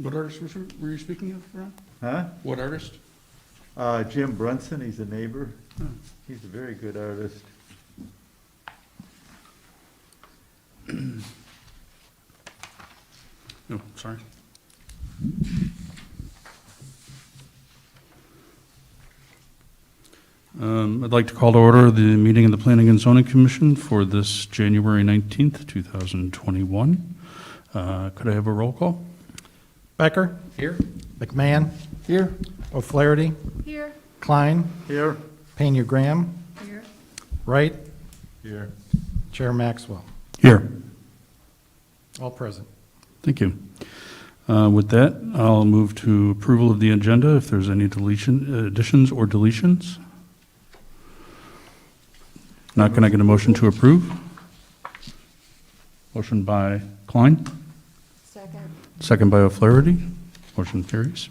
What artist were you speaking of, Ron? Huh? What artist? Jim Brunson, he's a neighbor. Oh. He's a very good artist. No, sorry. I'd like to call to order the meeting of the Planning and Zoning Commission for this January 19th, 2021. Could I have a roll call? Becker? Here. McMahon? Here. O'Flaherty? Here. Klein? Here. Pena Graham? Here. Wright? Here. Chair Maxwell? Here. All present. Thank you. With that, I'll move to approval of the agenda if there's any additions or deletions. Not going to get a motion to approve? Motion by Klein, Second. second by O'Flaherty. Motion carries.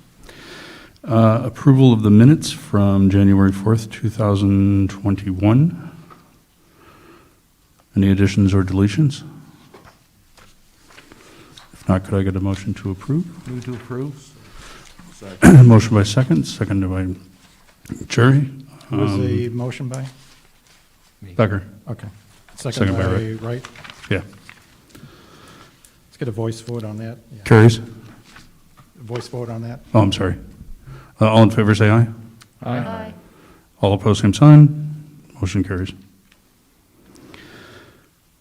Approval of the minutes from January 4th, 2021. Any additions or deletions? If not, could I get a motion to approve? Move to approve? Motion by seconded by Jerry. Who was the motion by? Becker, Okay. Second Second by by Wright. yeah. Let's get a voice vote on that. Yeah. Carries? Voice vote on that. Oh, I'm sorry. All in favor, say aye. Aye. All opposed, same sign. Motion carries.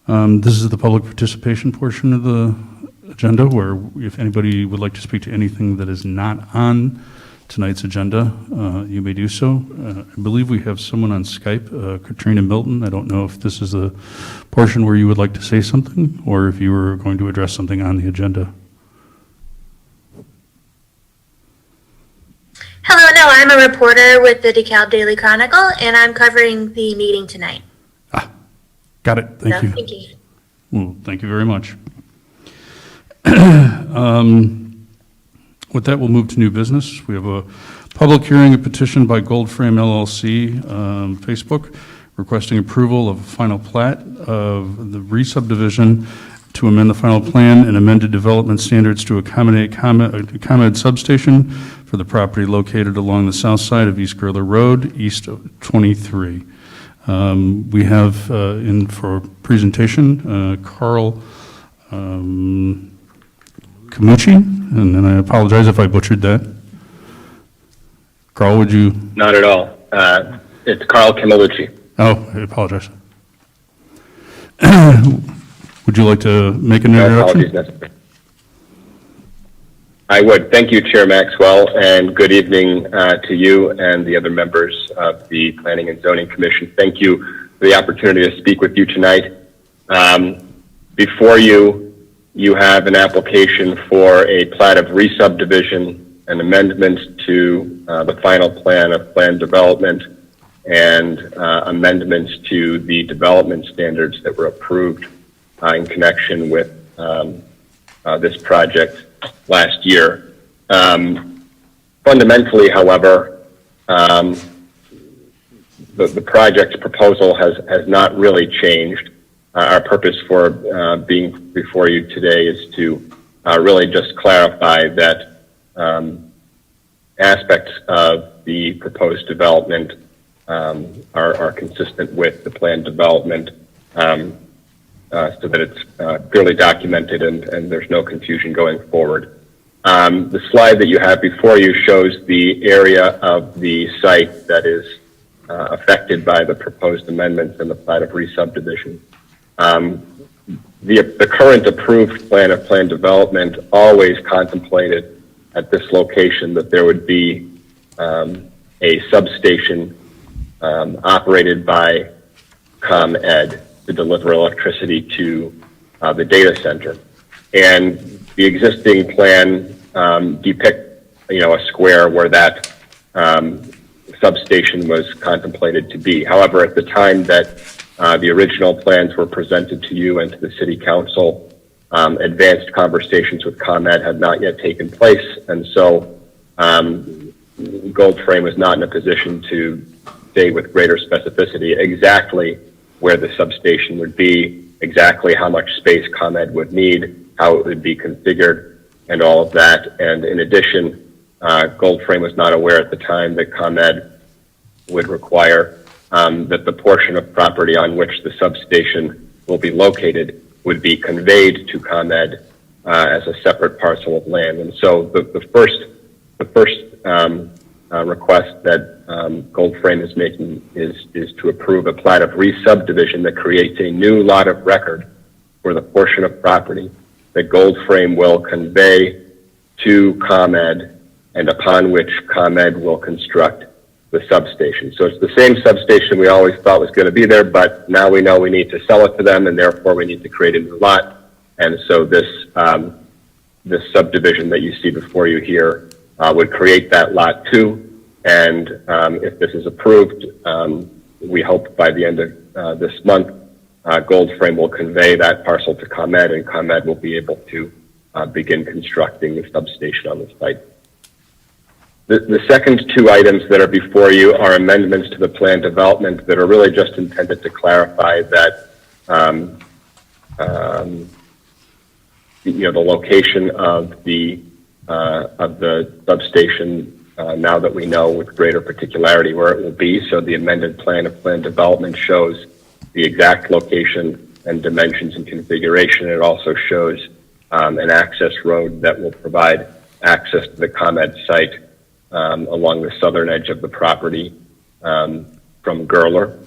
This is the public participation portion of the agenda, where if anybody would like to speak to anything that is not on tonight's agenda, you may do so. I believe we have someone on Skype, Katrina Milton. I don't know if this is a portion where you would like to say something, or if you were going to address something on the agenda. Hello, no, I'm a reporter with the DeKalb Daily Chronicle, and I'm covering the meeting tonight. Got it. Thank you. Thank you. Well, thank you very much. With that, we'll move to new business. We have a public hearing, a petition by Goldframe LLC, Facebook, requesting approval of a final plat of the re-subdivision to amend the final plan and amended development standards to accommodate ComEd substation for the property located along the south side of East Gurler Road, east of 23. We have in for presentation Carl Camucci, and then I apologize if I butchered that. Carl, would you? Not at all. It's Carl Camillucci. Oh, I apologize. Would you like to make an No introduction? apologies necessary. I would. Thank you, Chair Maxwell, and good evening to you and the other members of the Planning and Zoning Commission. Thank you for the opportunity to speak with you tonight. Before you, you have an application for a plat of re-subdivision, an amendment to the final plan of plan development, and amendments to the development standards that were approved in connection with this project last year. Fundamentally, however, the project's proposal has not really changed. Our purpose for being before you today is to really just clarify that aspects of the proposed development are consistent with the planned development, so that it's clearly documented and there's no confusion going forward. The slide that you have before you shows the area of the site that is affected by the proposed amendments in the plat of re-subdivision. The current approved plan of plan development always contemplated at this location that there would be a substation operated by ComEd to deliver electricity to the data center. And the existing plan depicts, a square where that substation was contemplated to be. However, at the time that the original plans were presented to you and to the City Council, advanced conversations with ComEd had not yet taken place, and so Goldframe was not in a position to say with greater specificity exactly where the substation would be, exactly how much space ComEd would need, how it would be configured. and all of that. And in addition, Goldframe was not aware at the time that ComEd would require that the portion of property on which the substation will be located would be conveyed to ComEd as a separate parcel of land. And so the first request that Goldframe is making is to approve a plat of re-subdivision that creates a new lot of record for the portion of property that Goldframe will convey to ComEd and upon which ComEd will construct the substation. So it's the same substation we always thought was going to be there, but now we know we need to sell it to them, and therefore we need to create a new lot. And so this subdivision that you see before you here would create that lot too. And if this is approved, we hope by the end of this month, Goldframe will convey that parcel to ComEd, and ComEd will be able to begin constructing the substation on the site. The second two items that are before you are amendments to the plan development that are really just intended to clarify that the location of the substation now that we know with greater particularity where it will be. So the amended plan of plan development shows the exact location and dimensions and configuration. It also shows an access road that will provide access to the ComEd site along the southern edge of the property from Gerler.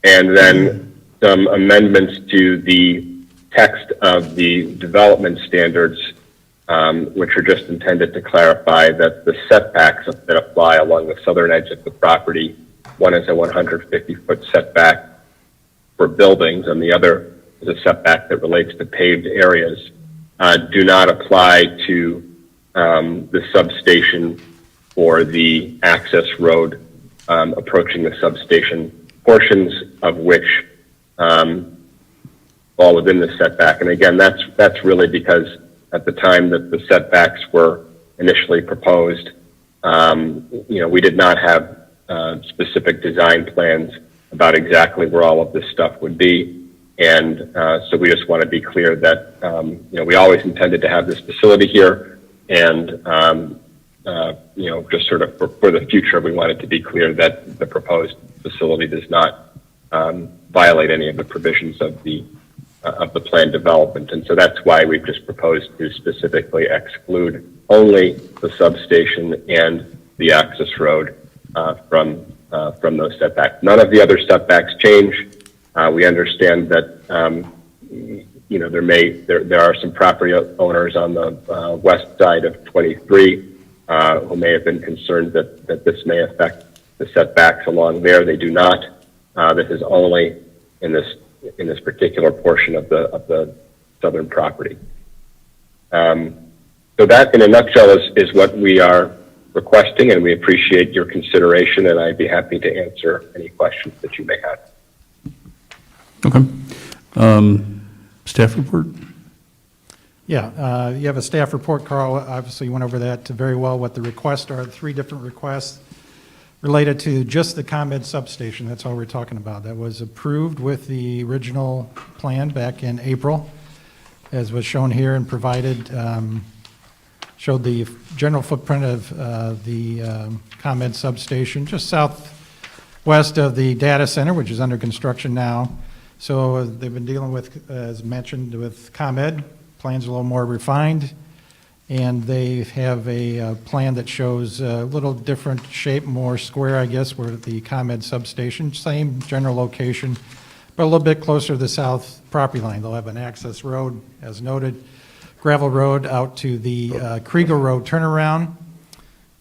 And then some amendments to the text of the development standards, which are just intended to clarify that the setbacks that apply along the southern edge of the property, one is a 150-foot setback for buildings, and the other is a setback that relates to paved areas, do not apply to the substation or the access road approaching the substation, portions of which fall within the setback. And again, that's really because at the time that the setbacks were initially proposed, we did not have specific design plans about exactly where all of this stuff would be. And so we just want to be clear that, we always intended to have this facility here, and just sort of for the future, we wanted to be clear that the proposed facility does not violate any of the provisions of the plan development. And so that's why we've just proposed to specifically exclude only the substation and the access road from those setbacks. None of the other setbacks change. We understand that there are some property owners on the west side of 23 who may have been concerned that this may affect the setbacks along there. They do not. This is only in this particular portion of the southern property. So that, in a nutshell, is what we are requesting, and we appreciate your consideration, and I'd be happy to answer any questions that you may have. Okay. Staff report? Yeah, you have a staff report, Carl. Obviously, you went over that very well, what the requests are, 3 different requests related to just the ComEd substation. That's all we're talking about. That was approved with the original plan back in April, as was shown here and provided, showed the general footprint of the ComEd substation, just southwest of the data center, which is under construction now. So they've been dealing with, as mentioned, with ComEd. Plans are a little more refined, and they have a plan that shows a little different shape, more square, I guess, where the ComEd substation, same general location, but a little bit closer to the south property line. They'll have an access road, as noted, gravel road out to the Krieger Road turnaround,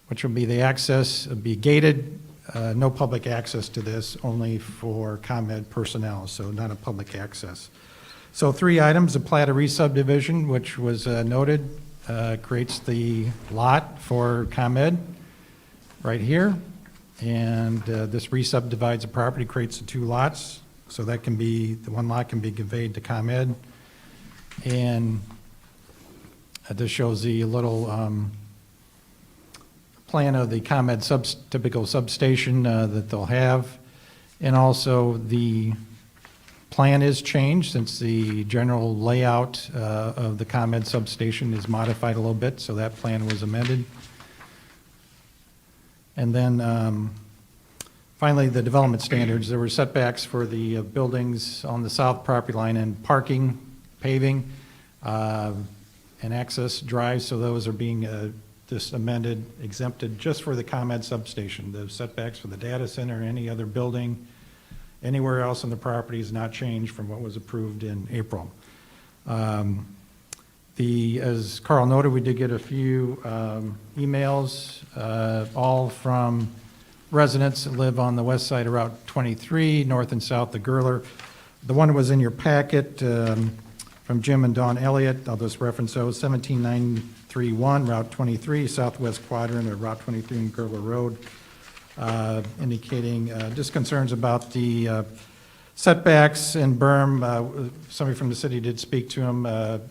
which will be the access, be gated, no public access to this, only for ComEd personnel, so not a public access. So 3 items, a plat of re-subdivision, which was noted, creates the lot for ComEd right here, and this re-subdivides the property, creates the 2 lots, so that can be, the 1 lot can be conveyed to ComEd, and this shows the little plan of the ComEd typical substation that they'll have, and also the plan is changed since the general layout of the ComEd substation is modified a little bit, so that plan was amended. And then finally, the development standards. There were setbacks for the buildings on the south property line and parking, paving, and access drives, so those are being just amended, exempted just for the ComEd substation. The setbacks for the data center and any other building anywhere else on the property is not changed from what was approved in April. As Carl noted, we did get a few emails, all from residents that live on the west side of Route 23, north and south of Gurler. The one that was in your packet from Jim and Dawn Elliott, I'll just reference those, 17931, Route 23, southwest quadrant of Route 23 and Gurler Road, indicating just concerns about the setbacks and berm. Somebody from the city did speak to him.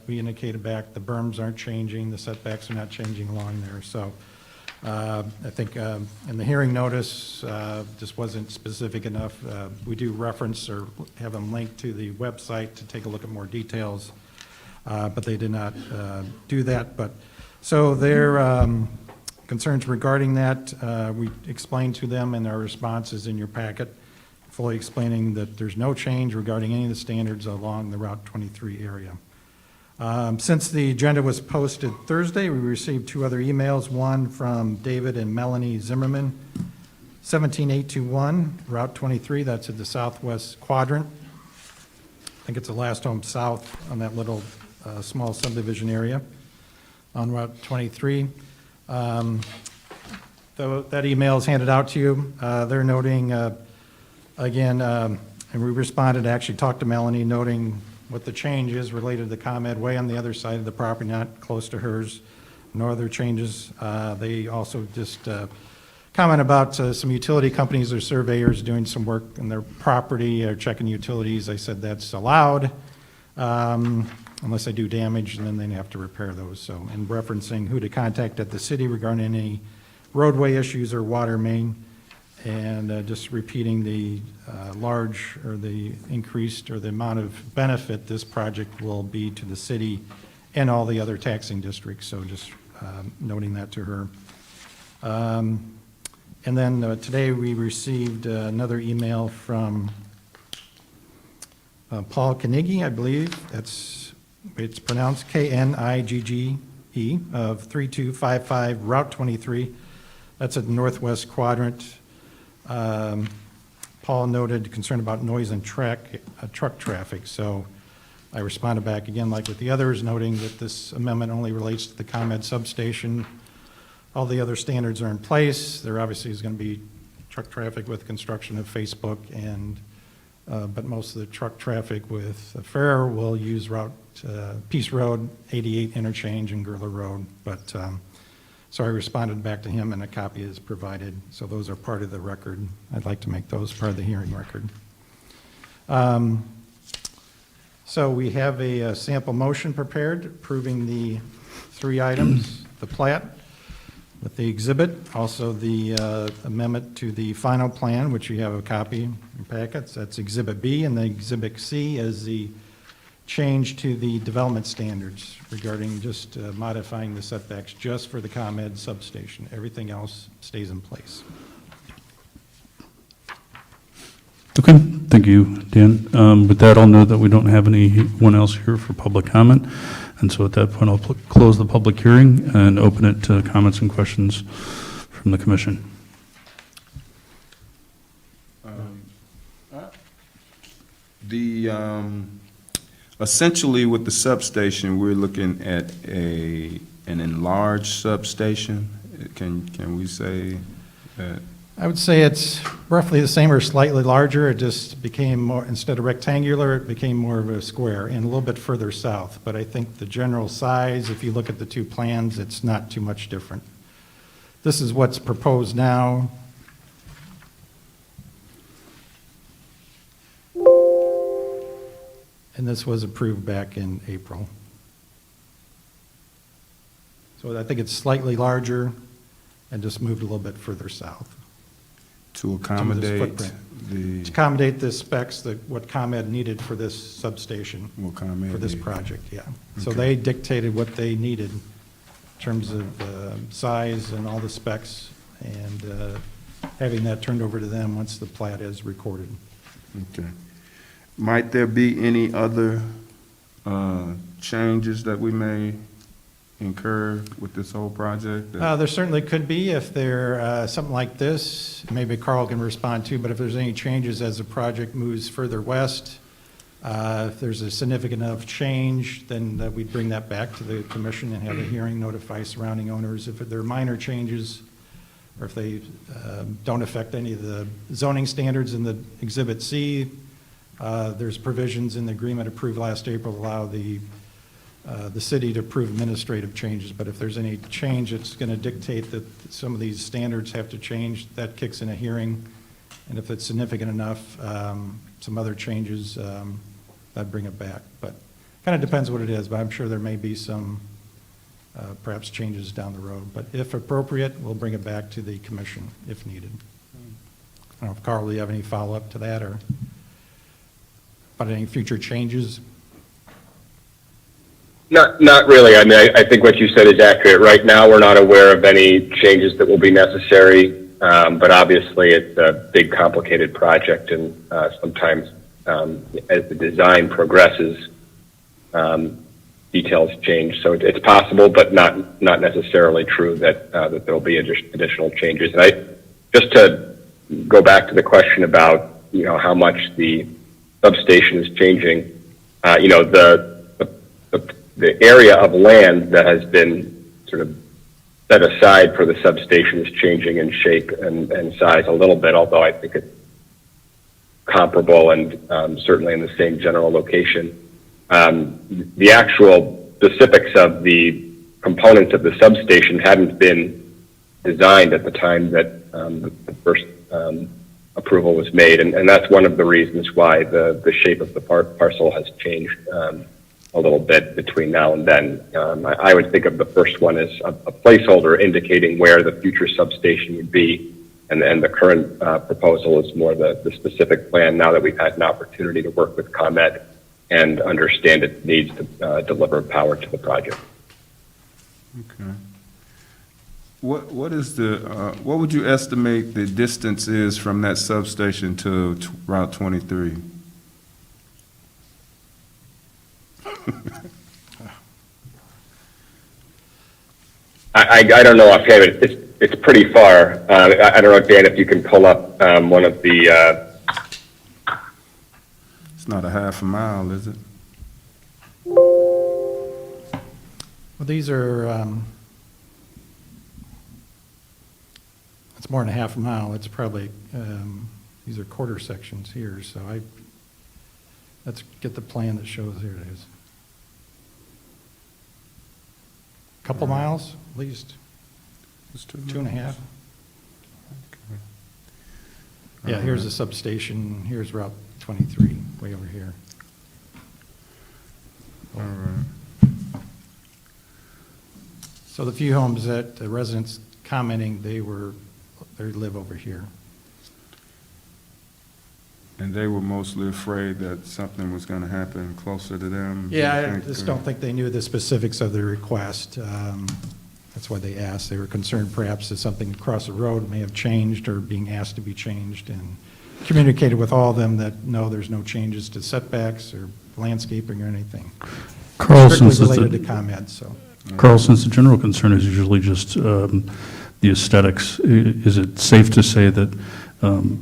We indicated back the berms aren't changing, the setbacks are not changing along there. So I think in the hearing notice, just wasn't specific enough. We do reference or have them linked to the website to take a look at more details, but they did not do that. But so their concerns regarding that, we explained to them, and their responses in your packet, fully explaining that there's no change regarding any of the standards along the Route 23 area. Since the agenda was posted Thursday, we received two other emails, one from David and Melanie Zimmerman, 17821, Route 23, that's at the southwest quadrant. I think it's the last home south on that little small subdivision area on Route 23. Though that email is handed out to you, they're noting, again, and we responded, actually talked to Melanie, noting what the change is related to the ComEd way on the other side of the property, not close to hers, no other changes. They also just comment about some utility companies or surveyors doing some work in their property or checking utilities. I said that's allowed, unless they do damage, and then they have to repair those. So, and referencing who to contact at the city regarding any roadway issues or water main, and just repeating the large or the increased or the amount of benefit this project will be to the city and all the other taxing districts. So just noting that to her. And then today we received another email from Paul Knigge, I believe. It's pronounced Knigge, of 3255 Route 23. That's at the northwest quadrant. Paul noted concern about noise and truck traffic, so I responded back again like with the others, noting that this amendment only relates to the ComEd substation. All the other standards are in place. There obviously is going to be truck traffic with construction of Facebook, and but most of the truck traffic with Fair will use Peace Road, 88 interchange, and Gurler Road. But so I responded back to him, and a copy is provided. So those are part of the record. I'd like to make those part of the hearing record. So we have a sample motion prepared approving the three items, the plat with the exhibit, also the amendment to the final plan, which you have a copy in your packets. That's Exhibit B, and the Exhibit C is the change to the development standards regarding just modifying the setbacks just for the ComEd substation. Everything else stays in place. Okay, thank you, Dan. With that, I'll note that we don't have anyone else here for public comment, and so at that point, I'll close the public hearing and open it to comments and questions from the commission. Essentially with the substation, we're looking at an enlarged substation. Can we say that? I would say it's roughly the same or slightly larger. It just became more, instead of rectangular, it became more of a square and a little bit further south. But I think the general size, if you look at the two plans, it's not too much different. This is what's proposed now. And this was approved back in April. So I think it's slightly larger and just moved a little bit further south. To accommodate footprint. To accommodate the specs that what ComEd needed for this substation, What ComEd for this needed. project, yeah. So Okay. they dictated what they needed in terms of size and all the specs, and having that turned over to them once the plat is recorded. Okay. Might there be any other changes that we may incur with this whole project? There certainly could be if there, something like this, maybe Carl can respond to, but if there's any changes as the project moves further west, if there's a significant enough change, then we'd bring that back to the commission and have a hearing, notify surrounding owners. If there are minor changes, or if they don't affect any of the zoning standards in the Exhibit C, there's provisions in the agreement approved last April that allow the city to approve administrative changes, but if there's any change that's going to dictate that some of these standards have to change, that kicks in a hearing, and if it's significant enough, some other changes, I'd bring it back. But kind of depends what it is, but I'm sure there may be some perhaps changes down the road. But if appropriate, we'll bring it back to the commission if needed. I don't know if Carl, do you have any follow-up to that, or about any future changes? Not really. I mean, I think what you said is accurate. Right now, we're not aware of any changes that will be necessary, but obviously it's a big, complicated project, and sometimes as the design progresses, details change. So it's possible, but not necessarily true that that there'll be additional changes. And just to go back to the question about how much the substation is changing, the area of land that has been sort of set aside for the substation is changing in shape and size a little bit, although I think it's comparable and certainly in the same general location. The actual specifics of the components of the substation hadn't been designed at the time that the first approval was made, and that's one of the reasons why the shape of the parcel has changed a little bit between now and then. I would think of the first one as a placeholder indicating where the future substation would be, and the current proposal is more the specific plan now that we've had an opportunity to work with ComEd and understand its needs to deliver power to the project. Okay. What would you estimate the distance is from that substation to Route 23? I don't know offhand, but it's pretty far. I don't know, Dan, if you can pull up one of the. It's not a half a mile, is it? Well, these are, it's more than a half a mile. It's probably, these are quarter sections here, so let's get the plan that shows, here it is. Couple miles, at least, It's 2.5. Yeah, here's the substation, here's Route 23, way over here. All right. So the few homes that the residents commenting, they live over here. And they were mostly afraid that something was going to happen closer to them? Yeah, I think, just don't think they knew the specifics of the request. That's why they asked. They were concerned perhaps that something across the road may have changed or being asked to be changed, and communicated with all of them that, no, there's no changes to setbacks or landscaping or anything. Carl, Strictly since it's related to a- ComEd, so. Carl, since the general concern is usually just the aesthetics, is it safe to say that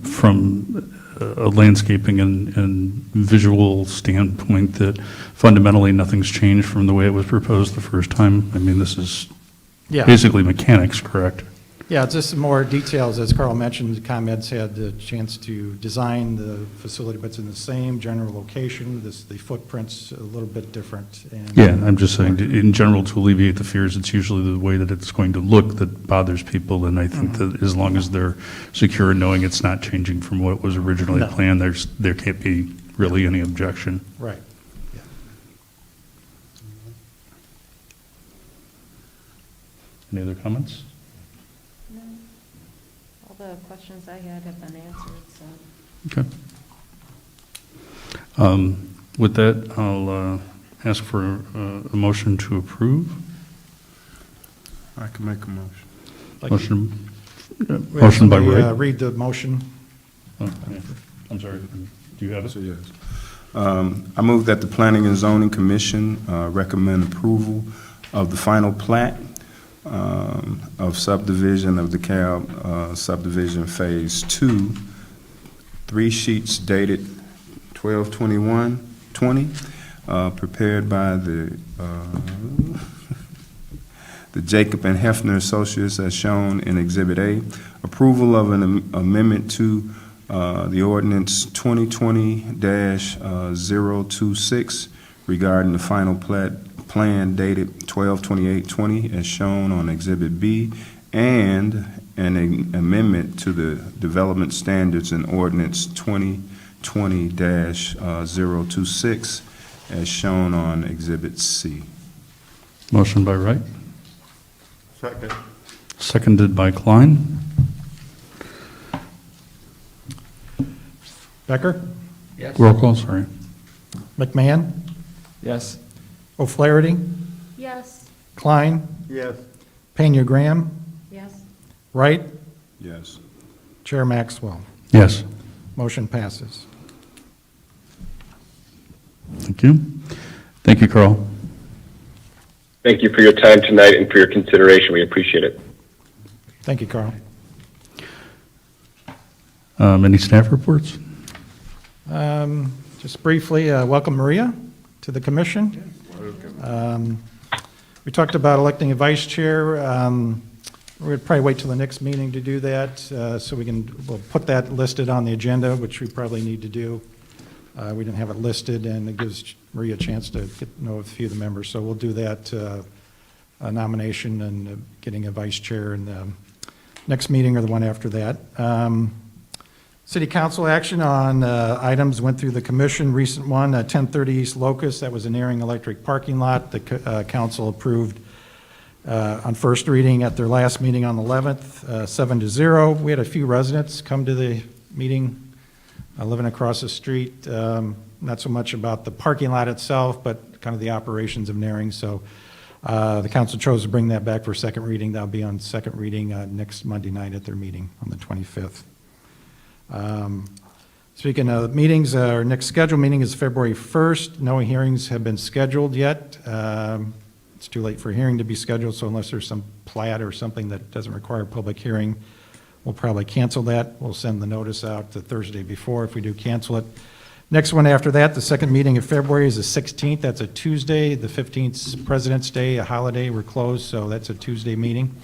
from a landscaping and visual standpoint that fundamentally nothing's changed from the way it was proposed the first time? I mean, this is Yeah. basically mechanics, correct? Yeah, it's just more details. As Carl mentioned, ComEd's had the chance to design the facility, but it's in the same general location. The footprint's a little bit different. And Yeah, I'm just saying, in general, to alleviate the fears, it's usually the way that it's going to look that bothers people, and I think that as long as they're secure in knowing it's not changing from what was originally No. planned, there can't be really any objection. Right. Yeah. Any other comments? No. All the questions I had have been answered, so. Okay. With that, I'll ask for a motion to approve. I can make a motion. Motion, We have motion by somebody, Ray. read the motion. Oh, yeah. I'm sorry, do you have So, it? yes. I move that the Planning and Zoning Commission recommend approval of the final plat of subdivision of DeKalb subdivision Phase 2, 3 sheets dated 12/21/20, prepared by the Jacob and Hefner Associates as shown in Exhibit A. Approval of an amendment to the ordinance 2020-026 regarding the final plan dated 12/28/20 as shown on Exhibit B, and an amendment to the development standards in ordinance 2020-026 as shown on Exhibit C. Motion by Wright, Second. seconded by Klein. Becker? Roll call, sorry. McMahon? Yes. O'Flaherty? Yes. Klein? Yes. Pena Graham? Yes. Wright? Yes. Chair Maxwell. Yes, Motion passes. thank you. Thank you, Carl. Thank you for your time tonight and for your consideration. We appreciate it. Thank you, Carl. Any staff reports? Just briefly, welcome Maria to the commission. We talked about electing a vice chair. We're going to probably wait till the next meeting to do that, so we'll put that listed on the agenda, which we probably need to do. We didn't have it listed, and it gives Maria a chance to get to know a few of the members, so we'll do that a nomination and getting a vice chair in the next meeting or the one after that. City council action on items went through the commission. Recent one, 1030 East Locust, that was an Airing Electric parking lot. The council approved on first reading at their last meeting on the 11th, 7-0. We had a few residents come to the meeting living across the street. Not so much about the parking lot itself, but kind of the operations of Naring. So the council chose to bring that back for second reading. That'll be on second reading next Monday night at their meeting on the 25th. Speaking of meetings, our next scheduled meeting is February 1st. No hearings have been scheduled yet. It's too late for a hearing to be scheduled, so unless there's some plat or something that doesn't require a public hearing, we'll probably cancel that. We'll send the notice out the Thursday before if we do cancel it. Next one after that, the second meeting in February is the 16th. That's a Tuesday. The 15th is President's Day, a holiday. We're closed, so that's a Tuesday meeting.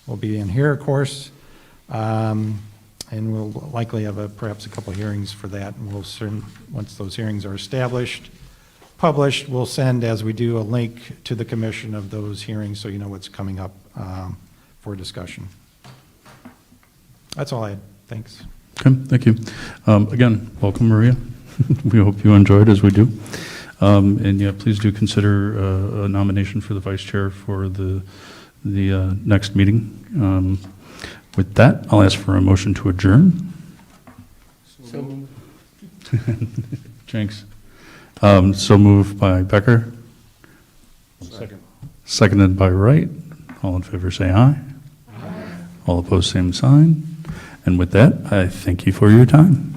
We'll be in here, of course. And we'll likely have perhaps a couple hearings for that. And once those hearings are established, published, we'll send, as we do, a link to the commission of those hearings so you know what's coming up for discussion. That's all I had. Thanks. Okay, thank you. Again, welcome, Maria. We hope you enjoyed as we do. And yeah, please do consider a nomination for the vice chair for the next meeting. With that, I'll ask for a motion to adjourn. So moved. Jenks. So moved by Becker. Second. Seconded by Wright. All in favor say aye. All opposed, same sign. And with that, I thank you for your time.